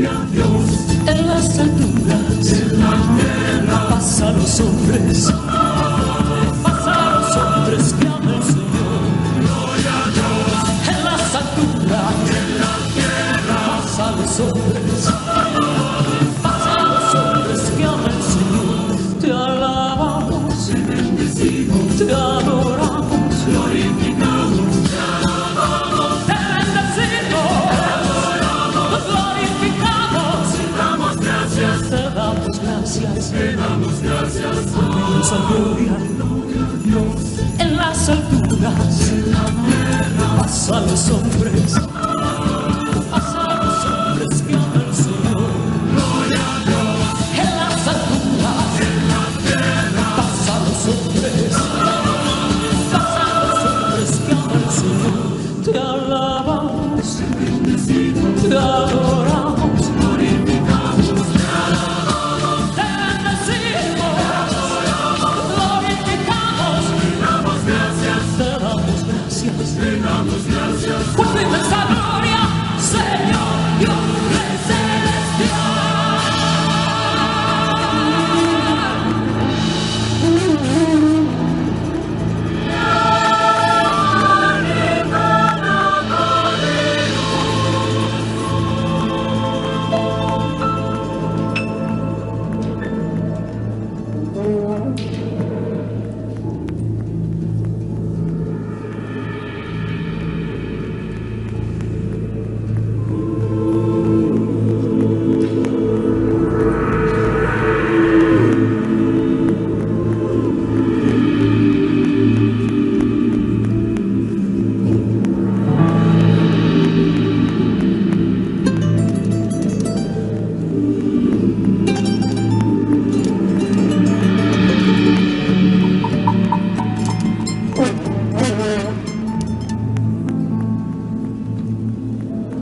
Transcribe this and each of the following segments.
En las alturas, paz a los hombres, paz a los hombres que ama el Señor. En las alturas, paz a los hombres, paz a los hombres que ama el Señor. Te alabamos, te bendecimos, te adoramos, glorificamos, te alabamos, te bendecimos, glorificamos, te damos gracias, te damos gracias, te damos gracias. Esa gloria en las alturas, paz a los hombres, paz a los hombres que ama el Señor. Gloria a Dios. En las alturas, paz a los hombres, paz a los hombres que ama el Señor. Te alabamos, te adoramos, glorificamos, te alabamos, te bendecimos, glorificamos, te damos gracias, te damos gracias, te damos gracias. Fuerte esa gloria, Señor, Dios Rey celestial.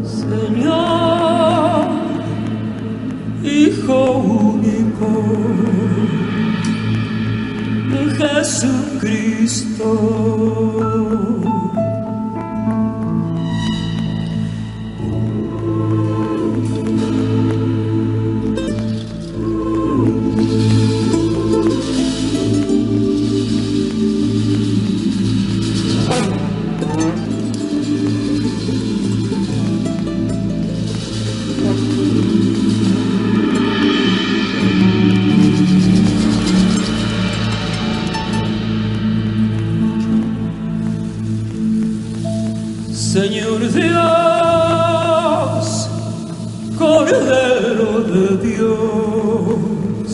Señor, Hijo único, Jesucristo, Señor Dios, Cordero de Dios,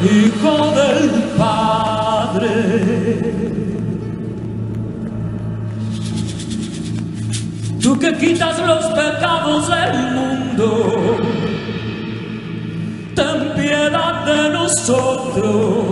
Hijo del Padre, tú que quitas los pecados del mundo, ten piedad de nosotros.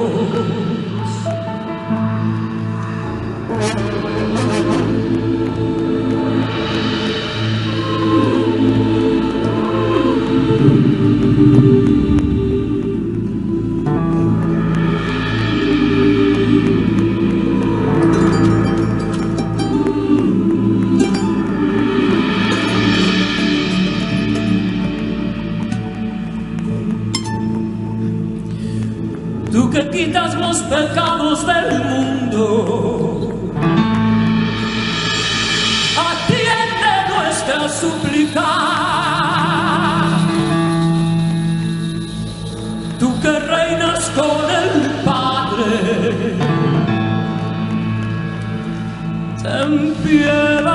Tú que quitas los pecados del mundo, atiende nuestra súplica. Tú que reinas con el Padre, ten piedad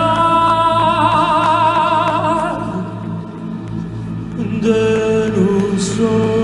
de nosotros.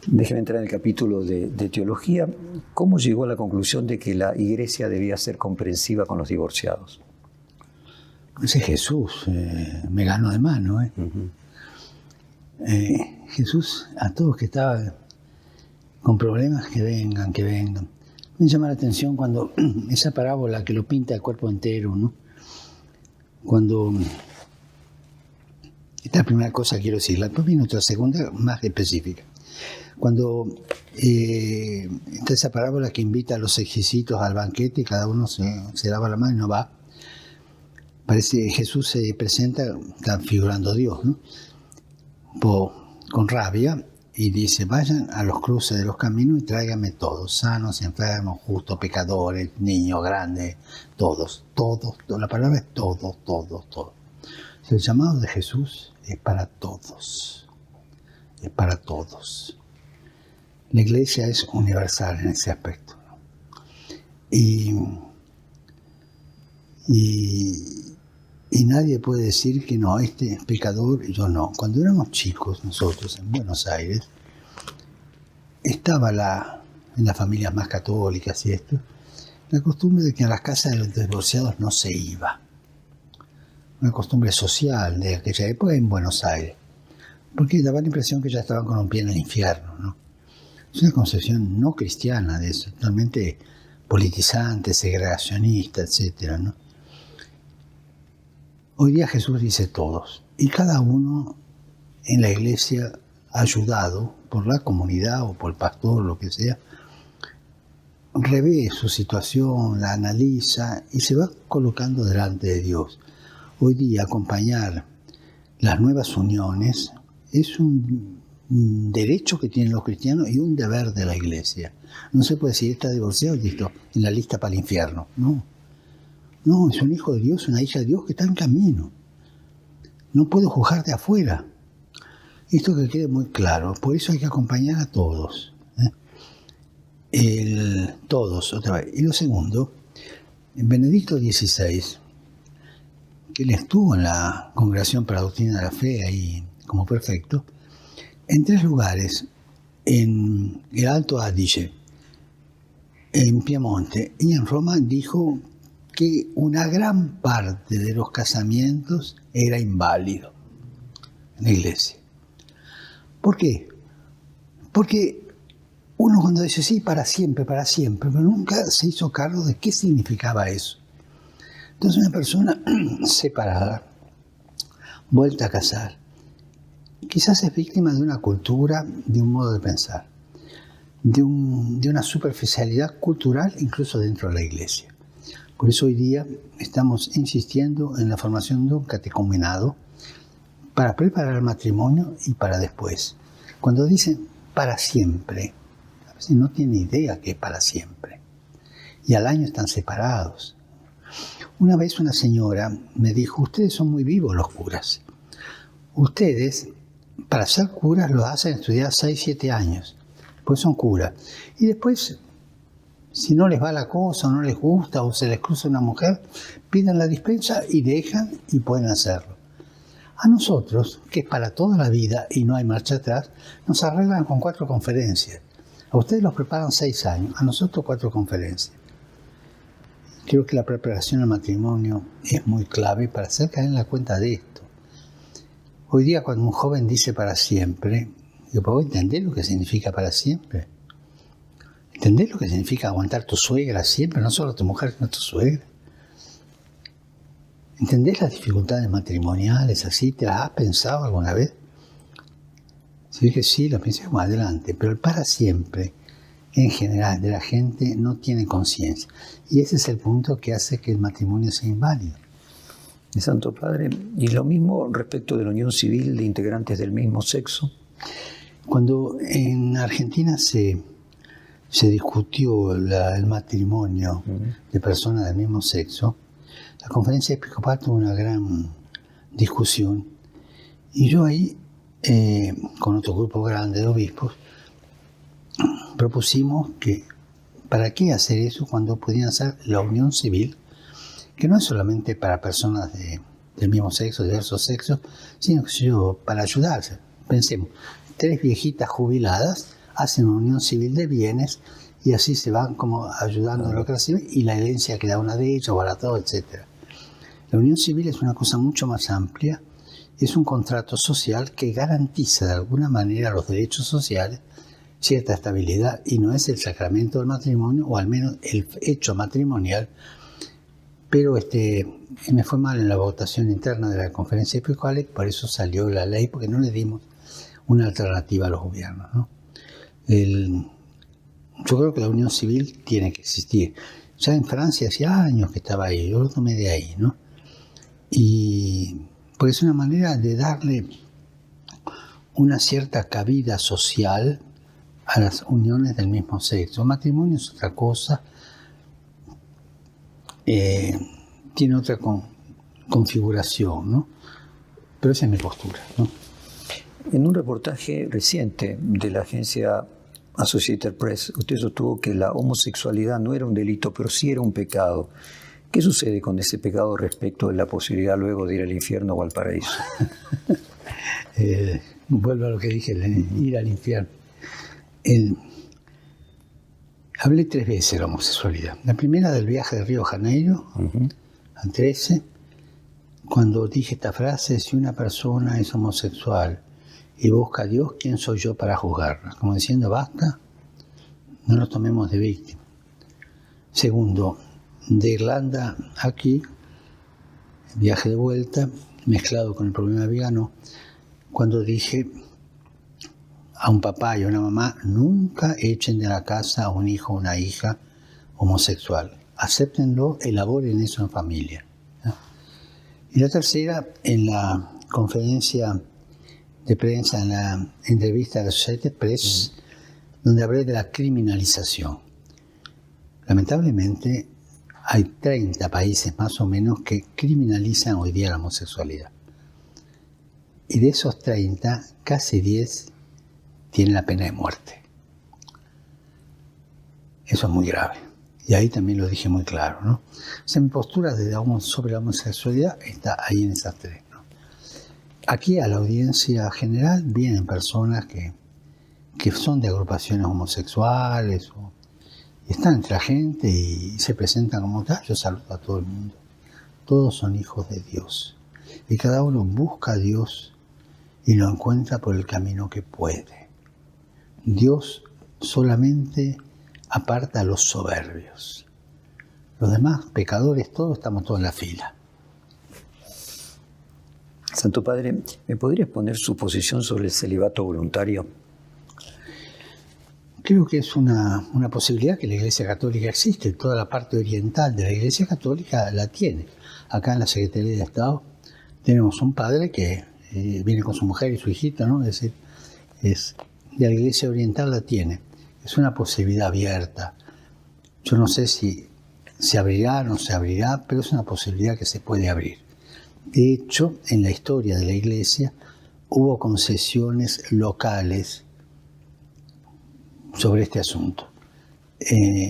Déjeme entrar en el capítulo de teología. ¿Cómo llegó a la conclusión de que la iglesia debía ser comprensiva con los divorciados? Ese Jesús me ganó de mano. Jesús, a todos que estaban con problemas, que vengan, que vengan. Me llama la atención cuando esa parábola que lo pinta el cuerpo entero, ¿no? Cuando, esta es la primera cosa que quiero decir, después viene otra segunda más específica. Cuando está esa parábola que invita a los exquisitos al banquete y cada uno se lava la mano y no va. Parece que Jesús se presenta, está figurando Dios, ¿no? Con rabia, y dice: vayan a los cruces de los caminos y tráiganme todos, sanos, enfermos, justos, pecadores, niños, grandes, todos. La palabra es todos. El llamado de Jesús es para todos. Es para todos. La iglesia es universal en ese aspecto, ¿no? Y nadie puede decir que no, este es pecador y yo no. Cuando éramos chicos, nosotros en Buenos Aires, estaba en las familias más católicas y esto, la costumbre de que a las casas de los divorciados no se iba. Una costumbre social de aquella época en Buenos Aires, porque daba la impresión que ya estaban con un pie en el infierno, ¿no? Es una concepción no cristiana de eso, totalmente politizante, segregacionista, etcétera, ¿no? Hoy día Jesús dice todos, y cada uno en la iglesia, ayudado por la comunidad o por el pastor, lo que sea, revé su situación, la analiza y se va colocando delante de Dios. Hoy día acompañar las nuevas uniones es un derecho que tienen los cristianos y un deber de la iglesia. No se puede decir: está divorciado y listo, en la lista para el infierno. No, es un hijo de Dios, una hija de Dios que está en camino. No puedo juzgar de afuera. Esto que quede muy claro. Por eso hay que acompañar a todos. Todos, otra vez. Y lo segundo, en Benedicto XVI, que él estuvo en la Congregación para la Doctrina de la Fe, ahí como prefecto, en 3 lugares, en el Alto Adige, en Piemonte y en Roma, dijo que una gran parte de los casamientos era inválido en la iglesia. ¿Por qué? Porque uno cuando dice sí, para siempre, pero nunca se hizo cargo de qué significaba eso. Entonces una persona separada, vuelta a casar, quizás es víctima de una cultura, de un modo de pensar, de una superficialidad cultural incluso dentro de la iglesia. Por eso hoy día estamos insistiendo en la formación de un catecumenado para preparar el matrimonio y para después. Cuando dicen para siempre, a veces no tienen idea que es para siempre. Y al año están separados. Una vez una señora me dijo: ustedes son muy vivos los curas. Ustedes, para ser curas, los hacen estudiar 6, 7 años. Pues son curas. Y después, si no les va la cosa, o no les gusta, o se les cruza una mujer, piden la dispensa y dejan y pueden hacerlo. A nosotros, que es para toda la vida y no hay marcha atrás, nos arreglan con 4 conferencias. A ustedes los preparan 6 años, a nosotros 4 conferencias. Creo que la preparación al matrimonio es muy clave para hacer caer en la cuenta de esto. Hoy día cuando un joven dice para siempre, yo puedo entender lo que significa para siempre. ¿Entendés lo que significa aguantar tu suegra siempre? No solo tu mujer, sino tu suegra. ¿Entendés las dificultades matrimoniales así? ¿Te las has pensado alguna vez? Si es que sí, lo pensé más adelante. Pero el para siempre, en general, de la gente no tiene conciencia. Y ese es el punto que hace que el matrimonio sea inválido. Santo Padre, ¿y lo mismo respecto de la unión civil de integrantes del mismo sexo? Cuando en Argentina se discutió el matrimonio de personas del mismo sexo, la conferencia episcopal tuvo una gran discusión. Y yo ahí, con otro grupo grande de obispos, propusimos que ¿para qué hacer eso cuando podían hacer la unión civil? Que no es solamente para personas del mismo sexo, diversos sexos, sino que para ayudarse. Pensemos, 3 viejitas jubiladas hacen una unión civil de bienes y así se van como ayudando a lo que reciben y la herencia queda una de ellos, para todo, etc. La unión civil es una cosa mucho más amplia, es un contrato social que garantiza de alguna manera los derechos sociales, cierta estabilidad, y no es el sacramento del matrimonio, o al menos el hecho matrimonial. Pero me fue mal en la votación interna de la conferencia episcopal, y por eso salió la ley, porque no le dimos una alternativa a los gobiernos, ¿no? Yo creo que la unión civil tiene que existir. Ya en Francia hacía años que estaba ahí, yo lo tomé de ahí, ¿no? Y porque es una manera de darle una cierta cabida social a las uniones del mismo sexo. El matrimonio es otra cosa, tiene otra configuración, ¿no? Pero esa es mi postura, ¿no? En un reportaje reciente de la agencia Associated Press, usted sostuvo que la homosexualidad no era un delito, pero sí era un pecado. ¿Qué sucede con ese pecado respecto de la posibilidad luego de ir al infierno o al paraíso? Vuelvo a lo que dije, ir al infierno. Hablé 3 veces de la homosexualidad. La primera del viaje de Río de Janeiro, al 13, cuando dije esta frase: si una persona es homosexual y busca a Dios, ¿quién soy yo para juzgarla? Como diciendo, basta, no nos tomemos de víctima. Segundo, de Irlanda aquí, viaje de vuelta, mezclado con el problema vegano, cuando dije a un papá y a una mamá: nunca echen de la casa a un hijo o una hija homosexual. Acéptenlo, elaboren eso en familia, ¿no? Y la tercera, en la conferencia de prensa, en la entrevista de la Associated Press, donde hablé de la criminalización. Lamentablemente, hay 30 países más o menos que criminalizan hoy día la homosexualidad. Y de esos 30, casi 10 tienen la pena de muerte. Eso es muy grave. Y ahí también lo dije muy claro, ¿no? O sea, mi postura sobre la homosexualidad está ahí en esas 3, ¿no? Aquí a la audiencia general vienen personas que son de agrupaciones homosexuales y están entre la gente y se presentan como tal. Yo saludo a todo el mundo. Todos son hijos de Dios. Y cada uno busca a Dios y lo encuentra por el camino que puede. Dios solamente aparta a los soberbios. Los demás pecadores, todos estamos todos en la fila. Santo Padre, ¿me podría exponer su posición sobre el celibato voluntario? Creo que es una posibilidad que la Iglesia Católica existe. Toda la parte oriental de la Iglesia Católica la tiene. Acá en la Secretaría de Estado tenemos un padre que viene con su mujer y su hijito, ¿no? Es decir, de la Iglesia Oriental la tiene. Es una posibilidad abierta. Yo no sé si se abrirá o no se abrirá, pero es una posibilidad que se puede abrir. De hecho, en la historia de la Iglesia hubo concesiones locales sobre este asunto.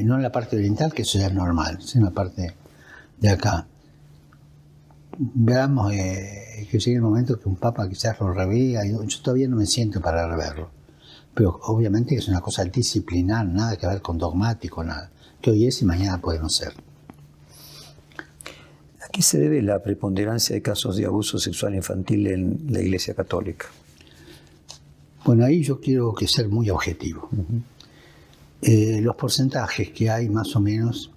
No en la parte oriental, que eso ya es normal, sino en la parte de acá. Veamos que llegue el momento que un papa quizás lo revea. Yo todavía no me siento para reverlo. Pero obviamente que es una cosa disciplinar, nada que ver con dogmático, nada. Que hoy es y mañana puede no ser. ¿A qué se debe la preponderancia de casos de abuso sexual infantil en la Iglesia Católica? Bueno, ahí yo quiero ser muy objetivo. Los porcentajes que hay, más o menos,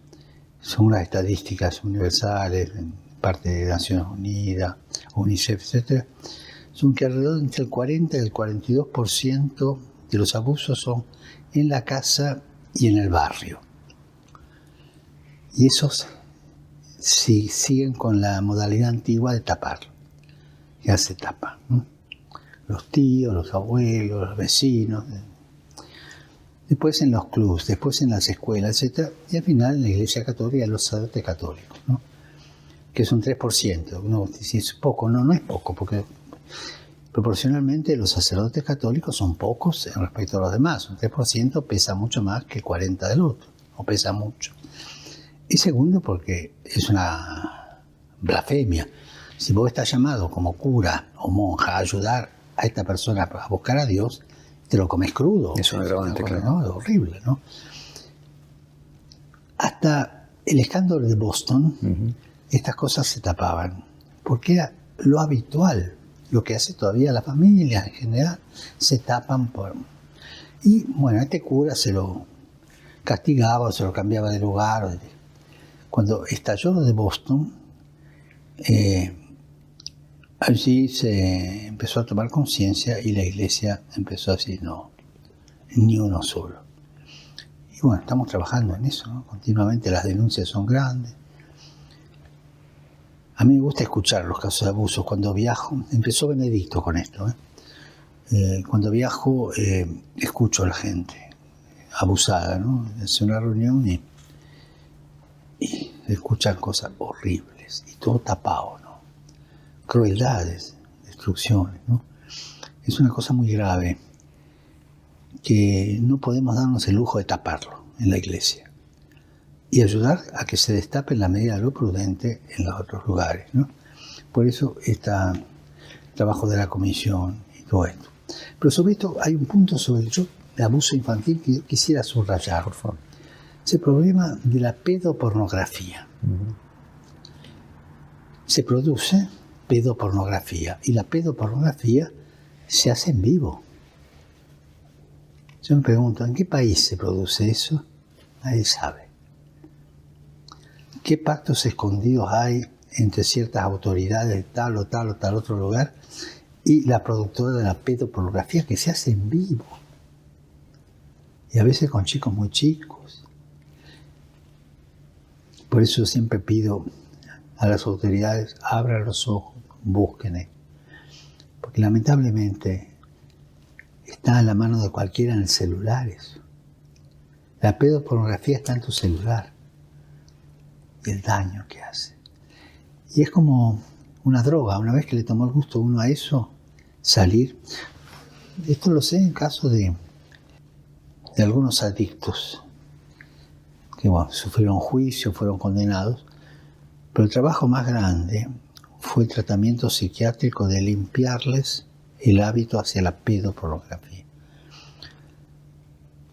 según las estadísticas universales, en parte de Naciones Unidas, UNICEF, etc., son que alrededor entre el 40 y el 42% de los abusos son en la casa y en el barrio. Y esos siguen con la modalidad antigua de taparlo. Ya se tapa, ¿no? Los tíos, los abuelos, los vecinos. Después en los clubes, después en las escuelas, etc. Y al final en la Iglesia Católica, los sacerdotes católicos, ¿no? Que es un 3%. Uno dice, es poco. No es poco, porque proporcionalmente los sacerdotes católicos son pocos en respecto a los demás. Un 3% pesa mucho más que el 40% del otro, o pesa mucho. Y segundo, porque es una blasfemia. Si vos estás llamado como cura o monja a ayudar a esta persona a buscar a Dios, te lo comes crudo. Es un agravante, claro. ¿No? Es horrible, ¿no? Hasta el escándalo de Boston, estas cosas se tapaban, porque era lo habitual, lo que hace todavía la familia en general, se tapan por... Y bueno, este cura se lo castigaba o se lo cambiaba de lugar. Cuando estalló lo de Boston, allí se empezó a tomar conciencia y la iglesia empezó a decir, no, ni uno solo. Y bueno, estamos trabajando en eso, ¿no? Continuamente las denuncias son grandes. A mí me gusta escuchar los casos de abusos. Cuando viajo, empezó Benedicto con esto, cuando viajo, escucho a la gente abusada, ¿no? Hace una reunión y escuchan cosas horribles y todo tapado, ¿no? Crueldades, destrucciones, ¿no? Es una cosa muy grave que no podemos darnos el lujo de taparlo en la iglesia y ayudar a que se destape en la medida de lo prudente en los otros lugares, ¿no? Por eso está el trabajo de la comisión y todo esto. Pero sobre esto hay un punto sobre el abuso infantil que yo quisiera subrayar, por favor. Es el problema de la pedopornografía. Se produce pedopornografía y la pedopornografía se hace en vivo. Yo me pregunto, ¿en qué país se produce eso? Nadie sabe. ¿Qué pactos escondidos hay entre ciertas autoridades de tal o tal o tal otro lugar y la productora de la pedopornografía que se hace en vivo? Y a veces con chicos muy chicos. Por eso yo siempre pido a las autoridades, abran los ojos, busquen. Porque lamentablemente está a la mano de cualquiera en el celular eso. La pedopornografía está en tu celular. Y el daño que hace. Y es como una droga. Una vez que le tomó el gusto uno a eso, salir. Esto lo sé en caso de algunos adictos que bueno, sufrieron juicio, fueron condenados. Pero el trabajo más grande fue el tratamiento psiquiátrico de limpiarles el hábito hacia la pedopornografía.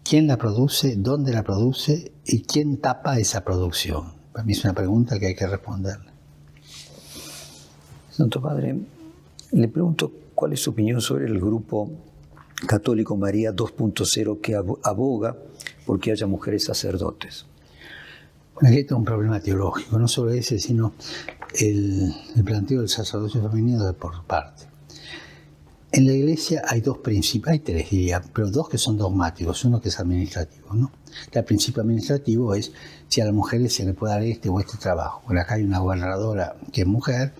¿Quién la produce? ¿Dónde la produce? ¿Y quién tapa esa producción? Para mí es una pregunta que hay que responderle. Santo Padre, le pregunto cuál es su opinión sobre el grupo Católico María 2.0 que aboga porque haya mujeres sacerdotes. Bueno, aquí está un problema teológico, no solo ese, sino el planteo del sacerdocio femenino de por parte. En la iglesia hay dos principios, hay tres diría, pero dos que son dogmáticos, uno que es administrativo, ¿no? El principio administrativo es si a las mujeres se le puede dar este o este trabajo. Bueno, acá hay una gobernadora que es mujer,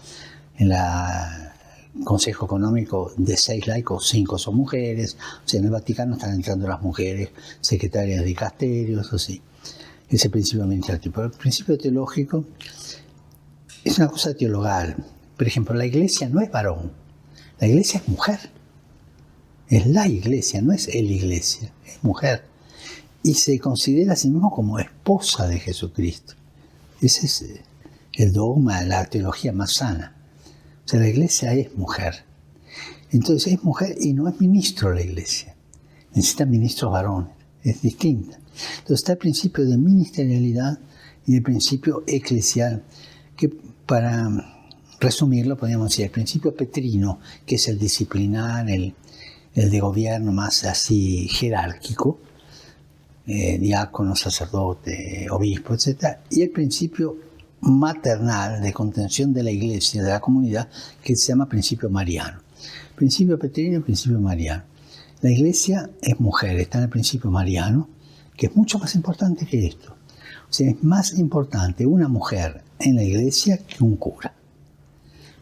en el Consejo Económico de 6 laicos, 5 son mujeres, o sea, en el Vaticano están entrando las mujeres, secretarias de dicasterios, o sí. Ese principio administrativo. Pero el principio teológico es una cosa teologal. Por ejemplo, la iglesia no es varón, la iglesia es mujer. Es la iglesia, no es el iglesia, es mujer. Y se considera a sí mismo como esposa de Jesucristo. Ese es el dogma, la teología más sana. O sea, la iglesia es mujer. Entonces es mujer y no es ministro la iglesia. Necesita ministros varones, es distinta. Entonces está el principio de ministerialidad y el principio eclesial, que para resumirlo podríamos decir el principio petrino, que es el disciplinar, el de gobierno más así jerárquico, diácono, sacerdote, obispo, etc. Y el principio maternal de contención de la iglesia, de la comunidad, que se llama principio mariano. Principio petrino y principio mariano. La iglesia es mujer, está en el principio mariano, que es mucho más importante que esto. O sea, es más importante una mujer en la iglesia que un cura.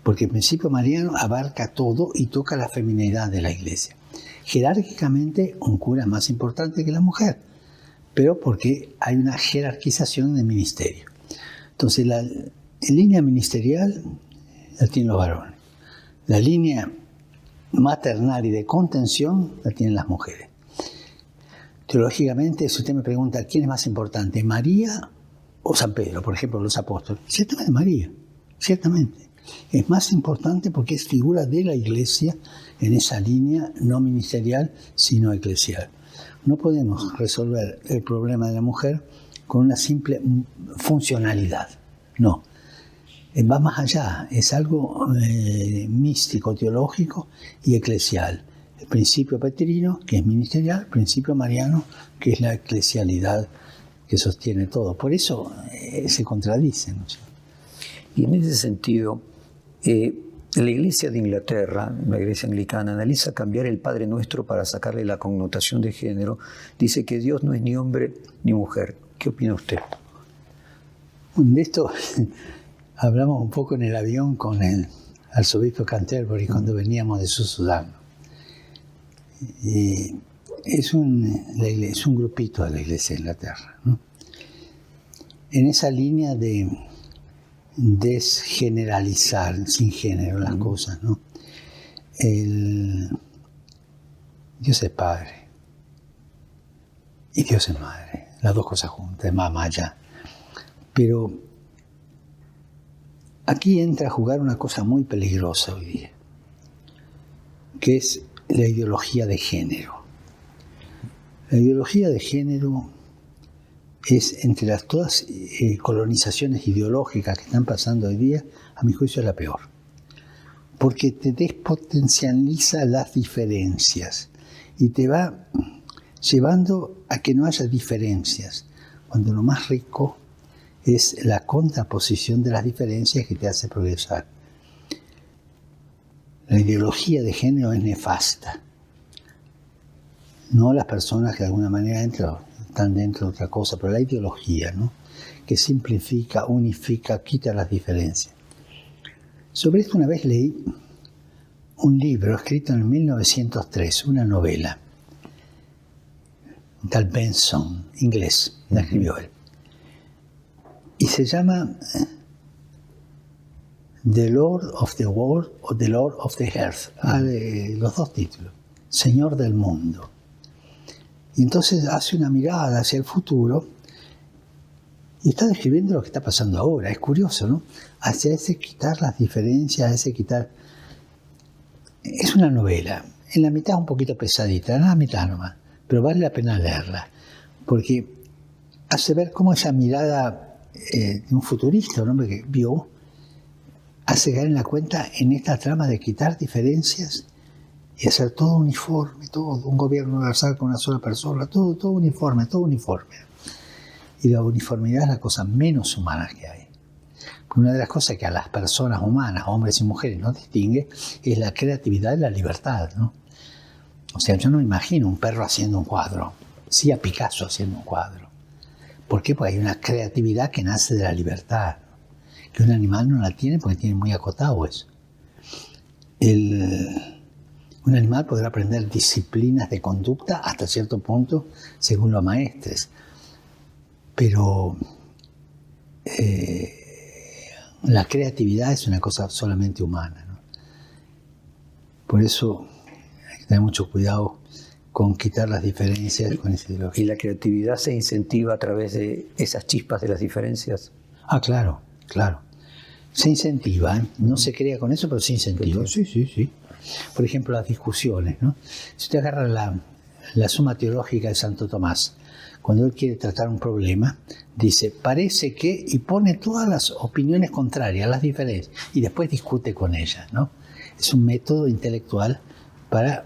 Porque el principio mariano abarca todo y toca la feminidad de la iglesia. Jerárquicamente, un cura es más importante que la mujer, pero porque hay una jerarquización del ministerio. Entonces, en línea ministerial la tienen los varones. La línea maternal y de contención la tienen las mujeres. Teológicamente, si usted me pregunta quién es más importante, María o San Pedro, por ejemplo, los apóstoles, ciertamente María, ciertamente. Es más importante porque es figura de la Iglesia en esa línea no ministerial, sino eclesial. No podemos resolver el problema de la mujer con una simple funcionalidad. No. Va más allá. Es algo místico, teológico y eclesial. El principio petrino, que es ministerial, el principio mariano, que es la eclesialidad que sostiene todo. Por eso se contradicen, ¿no? Y en ese sentido, la Iglesia de Inglaterra, la Iglesia anglicana, analiza cambiar el Padre Nuestro para sacarle la connotación de género. Dice que Dios no es ni hombre ni mujer. ¿Qué opina usted? De esto hablamos un poco en el avión con el arzobispo Canterbury cuando veníamos de Sudán. Es un grupito de la Iglesia de Inglaterra, ¿no? En esa línea de desgeneralizar sin género las cosas, ¿no? Dios es Padre y Dios es Madre, las dos cosas juntas, más allá. Pero aquí entra a jugar una cosa muy peligrosa hoy día, que es la ideología de género. La ideología de género es, entre las todas colonizaciones ideológicas que están pasando hoy día, a mi juicio es la peor. Porque te despotencializa las diferencias y te va llevando a que no haya diferencias, cuando lo más rico es la contraposición de las diferencias que te hace progresar. La ideología de género es nefasta. No las personas que de alguna manera están dentro de otra cosa, pero la ideología, ¿no? Que simplifica, unifica, quita las diferencias. Sobre esto una vez leí un libro escrito en 1903, una novela, un tal Benson, inglés, la escribió él. Y se llama The Lord of the World o The Lord of the Earth. Los dos títulos. Señor del mundo. Y entonces hace una mirada hacia el futuro y está describiendo lo que está pasando ahora. Es curioso, ¿no? Hacia ese quitar las diferencias, ese quitar... Es una novela. En la mitad un poquito pesadita, en la mitad nomás. Pero vale la pena leerla. Porque hace ver cómo esa mirada de un futurista, un hombre que vio, hace caer en la cuenta en esta trama de quitar diferencias y hacer todo uniforme, todo un gobierno universal con una sola persona, todo uniforme, todo uniforme. Y la uniformidad es la cosa menos humana que hay. Porque una de las cosas que a las personas humanas, hombres y mujeres, nos distingue es la creatividad y la libertad, ¿no? O sea, yo no me imagino un perro haciendo un cuadro, sí a Picasso haciendo un cuadro. ¿Por qué? Porque hay una creatividad que nace de la libertad, ¿no? Que un animal no la tiene porque tiene muy acotado eso. Un animal podrá aprender disciplinas de conducta hasta cierto punto según los maestres, pero la creatividad es una cosa solamente humana, ¿no? Por eso hay que tener mucho cuidado con quitar las diferencias con esa ideología. ¿Y la creatividad se incentiva a través de esas chispas de las diferencias? Ah, claro, claro. Se incentiva, ¿eh? No se crea con eso, pero se incentiva. Sí. Por ejemplo, las discusiones, ¿no? Si usted agarra la Suma Teológica de Santo Tomás, cuando él quiere tratar un problema, dice, parece que, y pone todas las opiniones contrarias, las diferencias, y después discute con ellas, ¿no? Es un método intelectual para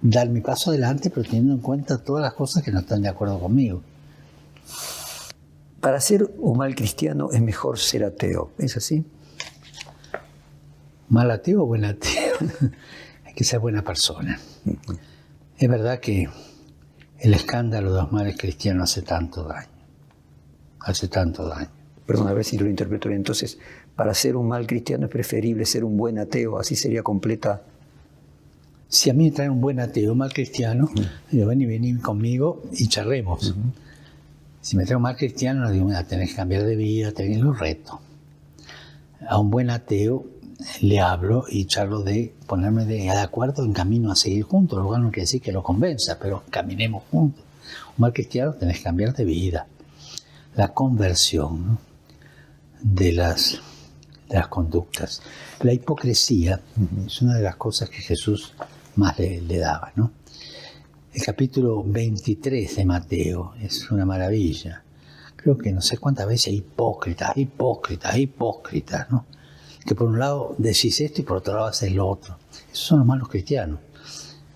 dar mi paso adelante, pero teniendo en cuenta todas las cosas que no están de acuerdo conmigo. Para ser un mal cristiano es mejor ser ateo, ¿es así? ¿Mal ateo o buen ateo? Hay que ser buena persona. Es verdad que el escándalo de los males cristianos hace tanto daño. Perdón, a ver si lo interpreto bien. Entonces, para ser un mal cristiano es preferible ser un buen ateo, así sería completa. Si a mí me trae un buen ateo, un mal cristiano, yo ven y venir conmigo y charremos. Si me trae un mal cristiano, no digo, mira, tenés que cambiar de vida, tenés los retos. A un buen ateo le hablo y charlo de ponerme de acuerdo en camino a seguir juntos. Lo cual no quiere decir que lo convenza, pero caminemos juntos. Un mal cristiano tenés que cambiar de vida. La conversión, ¿no? de las de las conductas. La hipocresía es una de las cosas que Jesús más le daba, ¿no? El capítulo 23 de Mateo es una maravilla. Creo que no sé cuántas veces hipócritas, ¿no? Que por un lado decís esto y por otro lado haces lo otro. Esos son los malos cristianos.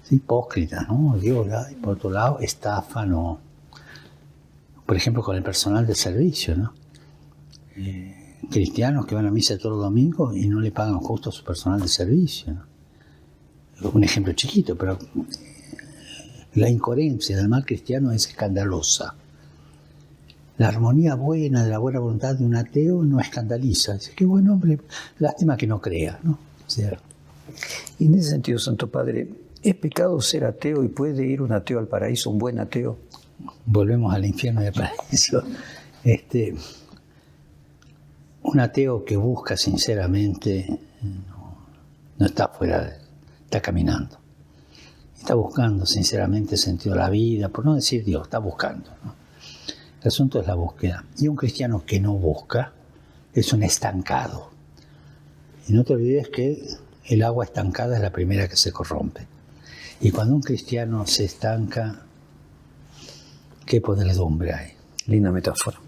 Es hipócritas, ¿no? Digo, y por otro lado estafan o, por ejemplo, con el personal de servicio, ¿no? Cristianos que van a misa todos los domingos y no le pagan justo a su personal de servicio, ¿no? Un ejemplo chiquito, pero la incoherencia del mal cristiano es escandalosa. La armonía buena de la buena voluntad de un ateo no escandaliza. Dice, qué buen hombre, lástima que no crea, ¿no? O sea, y en ese sentido, Santo Padre, ¿es pecado ser ateo y puede ir un ateo al paraíso, un buen ateo? Volvemos al infierno y al paraíso. Un ateo que busca sinceramente no está fuera, está caminando. Está buscando sinceramente el sentido de la vida, por no decir Dios, está buscando, ¿no? El asunto es la búsqueda. Y un cristiano que no busca es un estancado. Y no te olvides que el agua estancada es la primera que se corrompe. Y cuando un cristiano se estanca, ¿qué podredumbre hay? Linda metáfora.